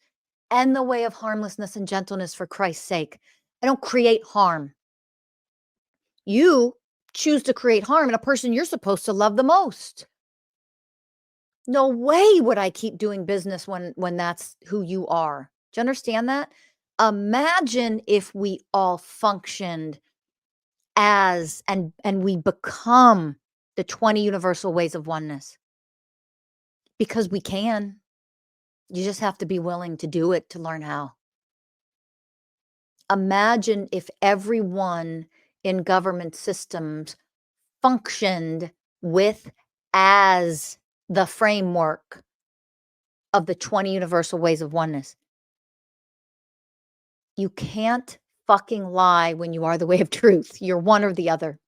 and the way of harmlessness and gentleness for Christ's sake. I don't create harm. You choose to create harm in a person you're supposed to love the most. No way would I keep doing business when that's who you are. Do you understand that? Imagine if we all functioned as and we become the 20 universal ways of oneness, because we can. You just have to be willing to do it to learn how. Imagine if everyone in government systems functioned with as the framework of the 20 universal ways of oneness. You can't fucking lie when you are the way of truth. You're one or the other.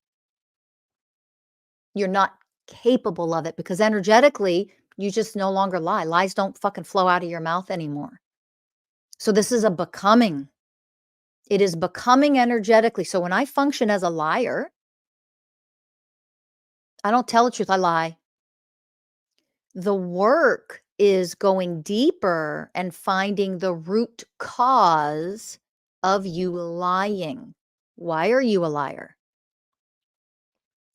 You're not capable of it because energetically, you just no longer lie. Lies don't fucking flow out of your mouth anymore. So this is a becoming. It is becoming energetically. So when I function as a liar, I don't tell the truth, I lie. The work is going deeper and finding the root cause of you lying. Why are you a liar?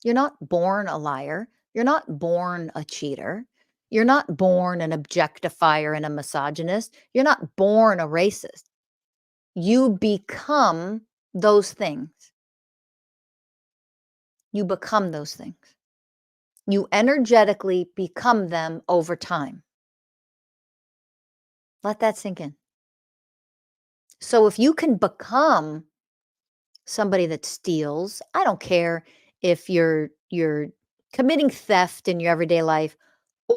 You're not born a liar. You're not born a cheater. You're not born an objectifier and a misogynist. You're not born a racist. You become those things. You become those things. You energetically become them over time. Let that sink in. So if you can become somebody that steals, I don't care if you're committing theft in your everyday life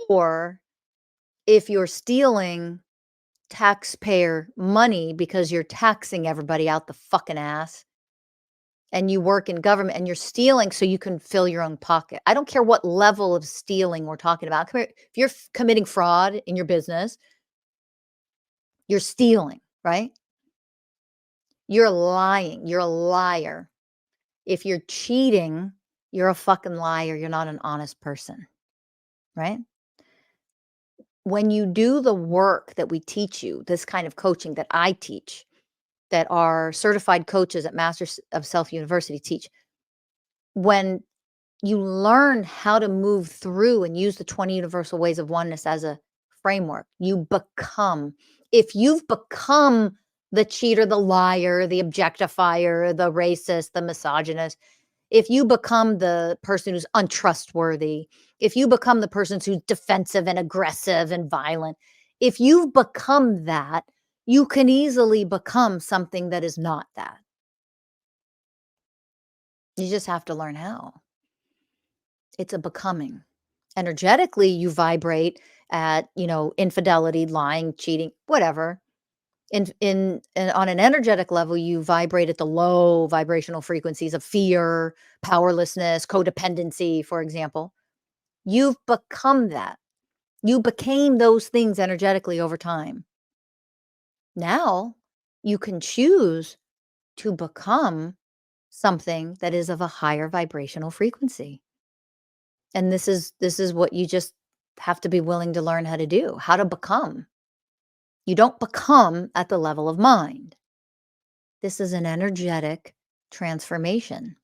or if you're stealing taxpayer money because you're taxing everybody out the fucking ass and you work in government and you're stealing so you can fill your own pocket. I don't care what level of stealing we're talking about. If you're committing fraud in your business, you're stealing, right? You're lying. You're a liar. If you're cheating, you're a fucking liar. You're not an honest person, right? When you do the work that we teach you, this kind of coaching that I teach, that our certified coaches at Masters of Self University teach, when you learn how to move through and use the 20 universal ways of oneness as a framework, you become. If you've become the cheater, the liar, the objectifier, the racist, the misogynist, if you become the person who's untrustworthy, if you become the person who's defensive and aggressive and violent, if you've become that, you can easily become something that is not that. You just have to learn how. It's a becoming. Energetically, you vibrate at, infidelity, lying, cheating, whatever. In on an energetic level, you vibrate at the low vibrational frequencies of fear, powerlessness, codependency, for example. You've become that. You became those things energetically over time. Now you can choose to become something that is of a higher vibrational frequency. And this is what you just have to be willing to learn how to do, how to become. You don't become at the level of mind. This is an energetic transformation.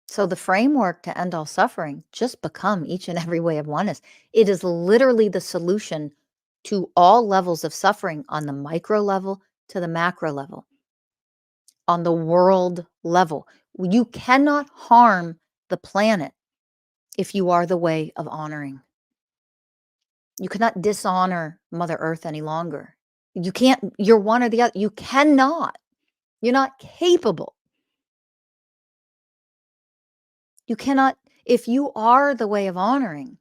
So the framework to end all suffering, just become each and every way of oneness. It is literally the solution to all levels of suffering on the micro level to the macro level, on the world level. You cannot harm the planet if you are the way of honoring. You cannot dishonor Mother Earth any longer. You can't, you're one or the other. You cannot. You're not capable. You cannot, if you are the way of honoring,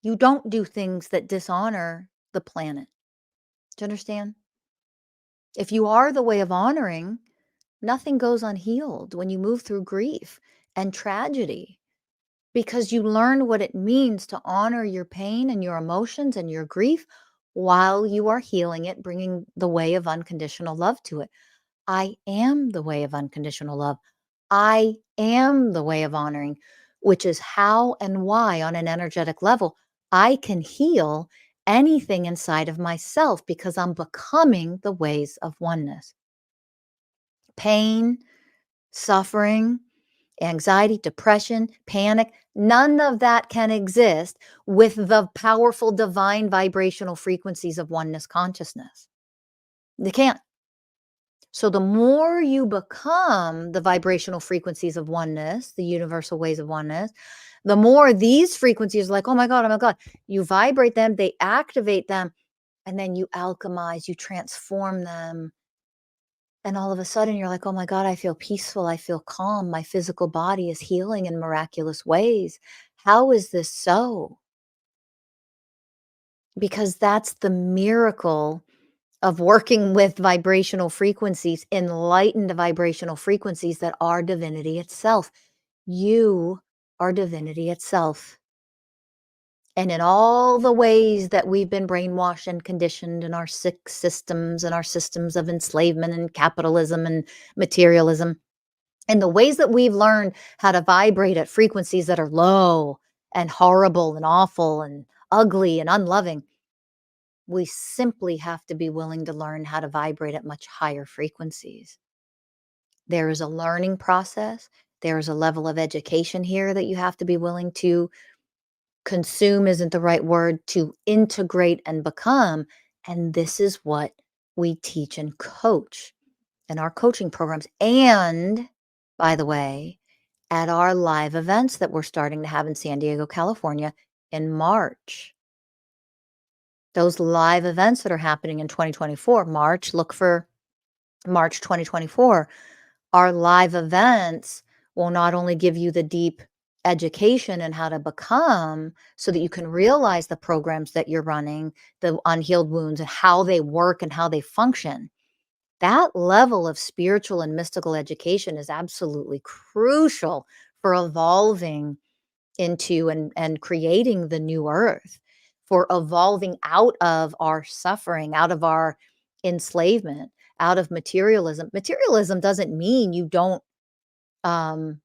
you don't do things that dishonor the planet. Do you understand? If you are the way of honoring, nothing goes unhealed when you move through grief and tragedy because you learn what it means to honor your pain and your emotions and your grief while you are healing it, bringing the way of unconditional love to it. I am the way of unconditional love. I am the way of honoring, which is how and why, on an energetic level, I can heal anything inside of myself because I'm becoming the ways of oneness. Pain, suffering, Anxiety, depression, panic, none of that can exist with the powerful divine vibrational frequencies of oneness consciousness. They can't. So the more you become the vibrational frequencies of oneness, the universal ways of oneness, the more these frequencies are like, oh my God, you vibrate them, they activate them, and then you alchemize, you transform them. And all of a sudden you're like, oh my God, I feel peaceful. I feel calm. My physical body is healing in miraculous ways. How is this so? Because that's the miracle of working with vibrational frequencies, enlightened vibrational frequencies that are divinity itself. You are divinity itself. And in all the ways that we've been brainwashed and conditioned in our sick systems and our systems of enslavement and capitalism and materialism, and the ways that we've learned how to vibrate at frequencies that are low and horrible and awful and ugly and unloving, we simply have to be willing to learn how to vibrate at much higher frequencies. There is a learning process. There is a level of education here that you have to be willing to consume, isn't the right word, to integrate and become. And this is what we teach and coach in our coaching programs. And by the way, at our live events that we're starting to have in San Diego, California in March. Those live events that are happening in 2024, March, look for March 2024. Our live events will not only give you the deep education and how to become so that you can realize the programs that you're running, the unhealed wounds and how they work and how they function. That level of spiritual and mystical education is absolutely crucial for evolving into and creating the new earth, for evolving out of our suffering, out of our enslavement, out of materialism. Materialism doesn't mean you don't um,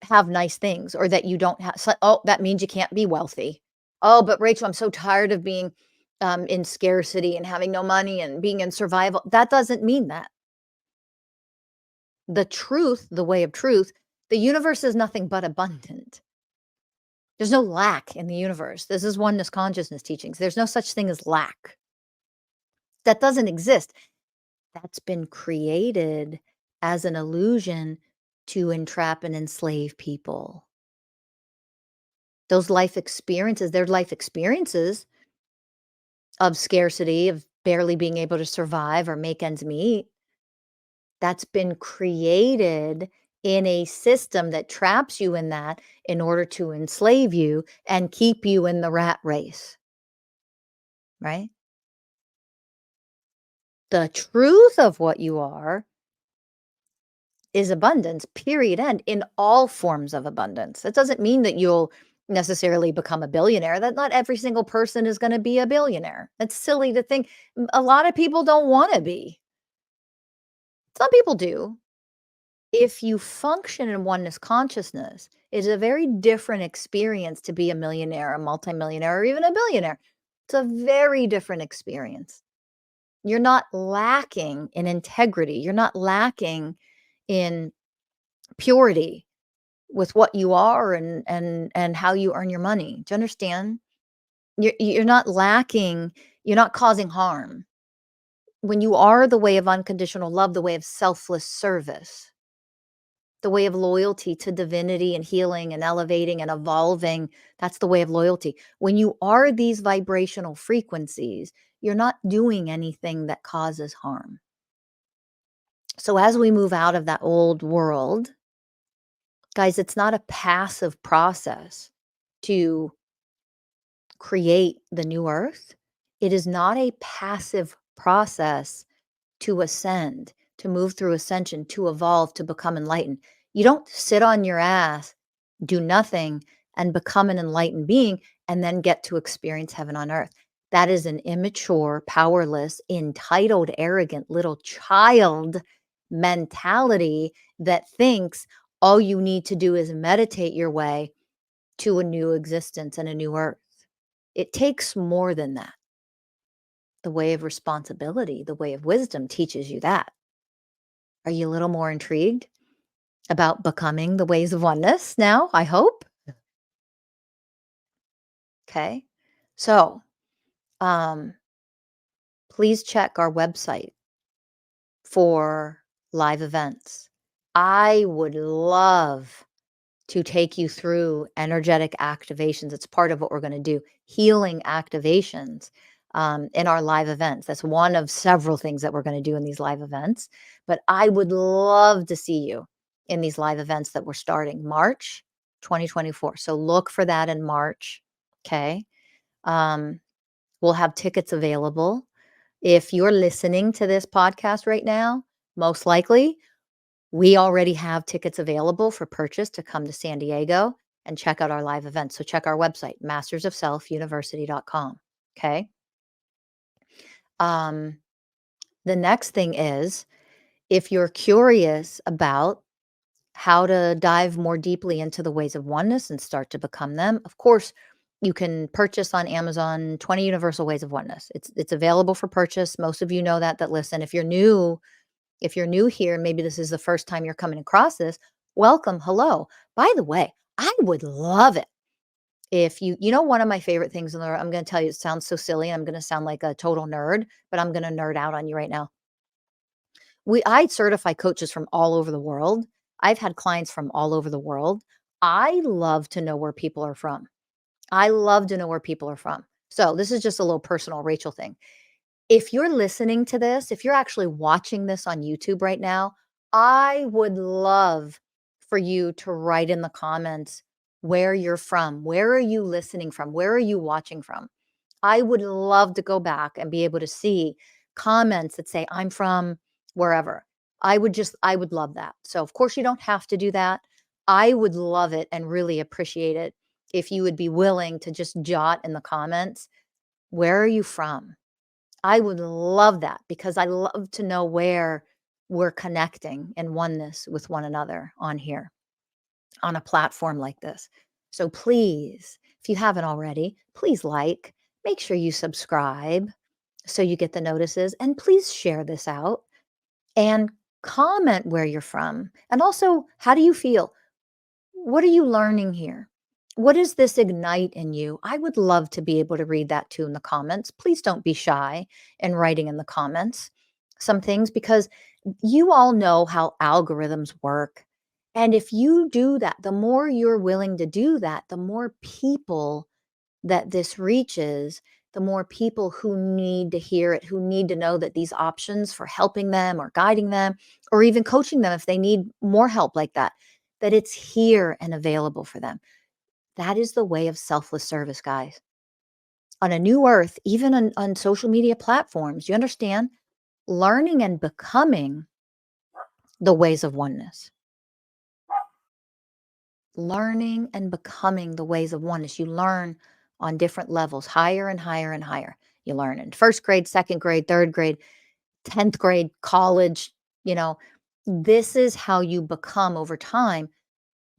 have nice things or that you don't have. Oh, that means you can't be wealthy. Oh, but Rachel, I'm so tired of being in scarcity and having no money and being in survival. That doesn't mean that. The truth, the way of truth, the universe is nothing but abundant. There's no lack in the universe. This is oneness consciousness teachings. There's no such thing as lack. That doesn't exist. That's been created as an illusion to entrap and enslave people. Those life experiences, their life experiences of scarcity, of barely being able to survive or make ends meet, that's been created in a system that traps you in that in order to enslave you and keep you in the rat race, right? The truth of what you are is abundance, period, end, in all forms of abundance. It doesn't mean that you'll necessarily become a billionaire, that not every single person is going to be a billionaire. That's silly to think. A lot of people don't want to be. Some people do. If you function in oneness consciousness, it's a very different experience to be a millionaire, a multimillionaire, or even a billionaire. It's a very different experience. You're not lacking in integrity. You're not lacking in purity with what you are and how you earn your money. Do you understand? You're not lacking, you're not causing harm. When you are the way of unconditional love, the way of selfless service, the way of loyalty to divinity and healing and elevating and evolving, that's the way of loyalty. When you are these vibrational frequencies, you're not doing anything that causes harm. So as we move out of that old world, guys, it's not a passive process to create the new earth. It is not a passive process to ascend, to move through ascension, to evolve, to become enlightened. You don't sit on your ass, do nothing, and become an enlightened being and then get to experience heaven on earth. That is an immature, powerless, entitled, arrogant little child mentality that thinks all you need to do is meditate your way to a new existence and a new earth. It takes more than that. The way of responsibility, the way of wisdom teaches you that. Are you a little more intrigued? about becoming the ways of oneness now, I hope. Okay. So, um, please check our website for live events. I would love to take you through energetic activations. It's part of what we're going to do, healing activations in our live events. That's one of several things that we're going to do in these live events. But I would love to see you in these live events that we're starting March 2024. So look for that in March. Okay. Um, we'll have tickets available. If you're listening to this podcast right now, most likely we already have tickets available for purchase to come to San Diego and check out our live events. So check our website, mastersofselfuniversity.com. Okay. Um, the next thing is if you're curious about how to dive more deeply into the ways of oneness and start to become them, of course, you can purchase on Amazon 20 Universal Ways of Oneness. It's available for purchase. Most of you know that listen. If you're new here, maybe this is the first time you're coming across this, welcome, hello. By the way, I would love it if one of my favorite things in the world, I'm going to tell you, it sounds so silly. And I'm going to sound like a total nerd, but I'm going to nerd out on you right now. I certify coaches from all over the world. I've had clients from all over the world. I love to know where people are from. I love to know where people are from. So this is just a little personal Rachel thing. If you're listening to this, if you're actually watching this on YouTube right now, I would love for you to write in the comments where you're from. Where are you listening from? Where are you watching from? I would love to go back and be able to see comments that say, I'm from wherever. I would love that. So, of course, you don't have to do that. I would love it and really appreciate it if you would be willing to just jot in the comments, where are you from? I would love that because I love to know where we're connecting in oneness with one another on here, on a platform like this. So please, if you haven't already, please make sure you subscribe so you get the notices, and please share this out and comment where you're from. And also, how do you feel? What are you learning here? What does this ignite in you? I would love to be able to read that too in the comments. Please don't be shy in writing in the comments some things, because you all know how algorithms work. And if you do that, the more you're willing to do that, the more people that this reaches, the more people who need to hear it, who need to know that these options for helping them or guiding them or even coaching them if they need more help like that it's here and available for them. That is the way of selfless service, guys. On a new earth, even on social media platforms, you understand? Learning and becoming the ways of oneness. Learning and becoming the ways of oneness. You learn on different levels, higher and higher and higher. You learn in first grade, second grade, third grade, 10th grade, college. You know, this is how you become over time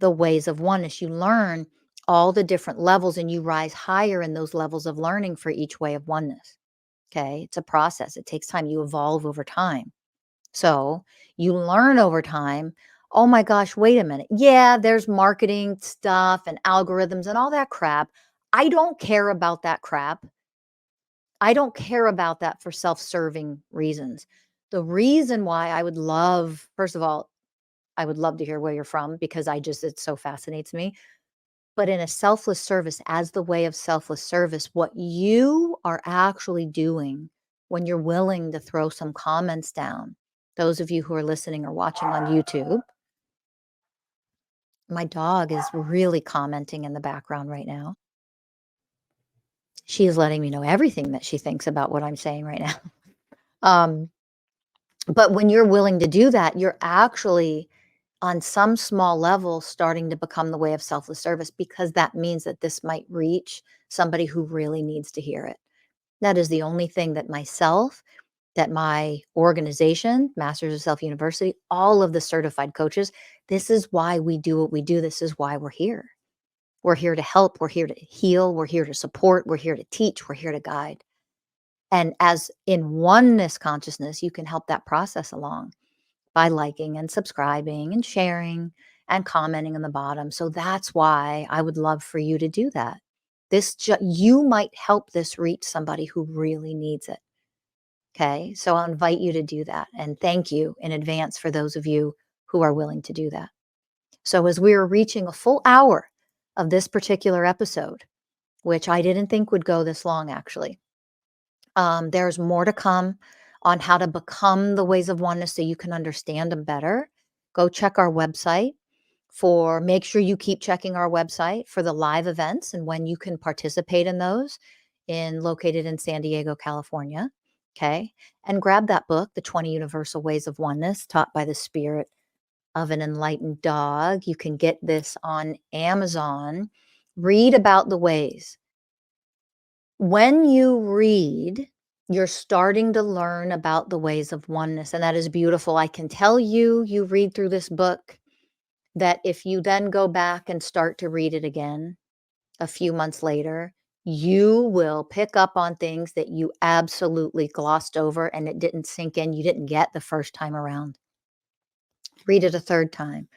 the ways of oneness. You learn all the different levels and you rise higher in those levels of learning for each way of oneness. Okay. It's a process. It takes time. You evolve over time. So you learn over time. Oh my gosh, wait a minute. Yeah, there's marketing stuff and algorithms and all that crap. I don't care about that crap. I don't care about that for self serving reasons. The reason why I would love, first of all, I would love to hear where you're from because it so fascinates me. But in a selfless service, as the way of selfless service, what you are actually doing when you're willing to throw some comments down, those of you who are listening or watching on YouTube, my dog is really commenting in the background right now. She is letting me know everything that she thinks about what I'm saying right now. Um, but when you're willing to do that, you're actually on some small level starting to become the way of selfless service, because that means that this might reach somebody who really needs to hear it. That is the only thing that myself, that my organization, Masters of Self University, all of the certified coaches, this is why we do what we do. This is why we're here. We're here to help. We're here to heal. We're here to support. We're here to teach. We're here to guide. And as in oneness consciousness, you can help that process along by liking and subscribing and sharing and commenting on the bottom. So that's why I would love for you to do that. You might help this reach somebody who really needs it. Okay. So I'll invite you to do that. And thank you in advance for those of you who are willing to do that. So as we are reaching a full hour of this particular episode, which I didn't think would go this long, actually, there's more to come on how to become the ways of oneness so you can understand them better. Go check our website make sure you keep checking our website for the live events and when you can participate in those located in San Diego, California. Okay. And grab that book, The 20 Universal Ways of Oneness, taught by the spirit of an enlightened dog. You can get this on Amazon. Read about the ways. When you read, you're starting to learn about the ways of oneness, and that is beautiful. I can tell you, you read through this book, that if you then go back and start to read it again a few months later, you will pick up on things that you absolutely glossed over and it didn't sink in, you didn't get the first time around. Read it a third time.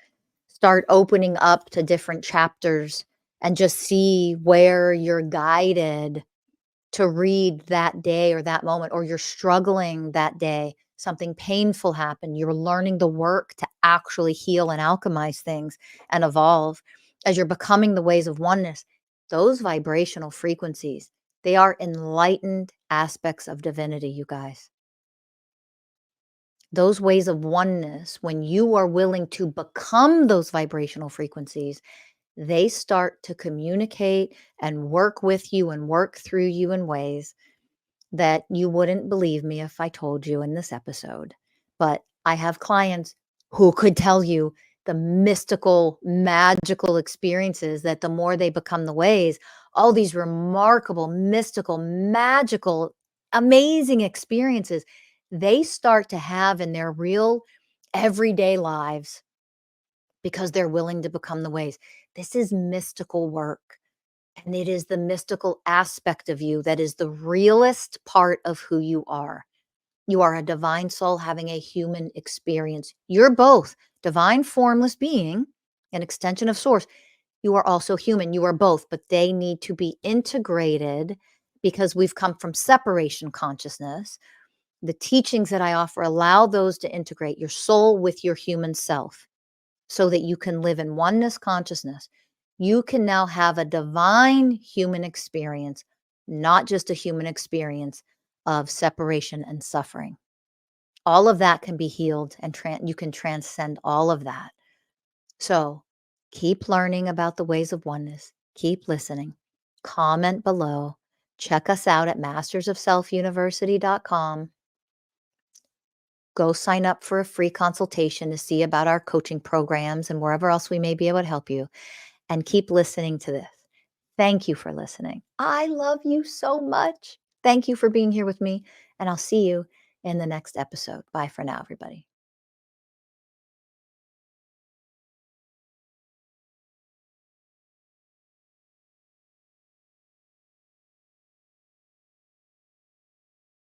Start opening up to different chapters and just see where you're guided to read that day or that moment, or you're struggling that day, something painful happened, you're learning the work to actually heal and alchemize things and evolve as you're becoming the ways of oneness. Those vibrational frequencies, they are enlightened aspects of divinity, you guys. Those ways of oneness, when you are willing to become those vibrational frequencies, they start to communicate and work with you and work through you in ways that you wouldn't believe me if I told you in this episode. But I have clients who could tell you the mystical, magical experiences that the more they become the ways, all these remarkable, mystical, magical, amazing experiences they start to have in their real everyday lives because they're willing to become the ways. This is mystical work. And it is the mystical aspect of you that is the realest part of who you are. You are a divine soul having a human experience. You're both divine, formless being, an extension of source. You are also human. You are both, but they need to be integrated because we've come from separation consciousness. The teachings that I offer allow those to integrate your soul with your human self so that you can live in oneness consciousness. You can now have a divine human experience, not just a human experience of separation and suffering. All of that can be healed and you can transcend all of that. So keep learning about the ways of oneness. Keep listening. Comment below. Check us out at mastersofselfuniversity.com. Go sign up for a free consultation to see about our coaching programs and wherever else we may be able to help you. And keep listening to this. Thank you for listening. I love you so much. Thank you for being here with me, and I'll see you in the next episode. Bye for now, everybody.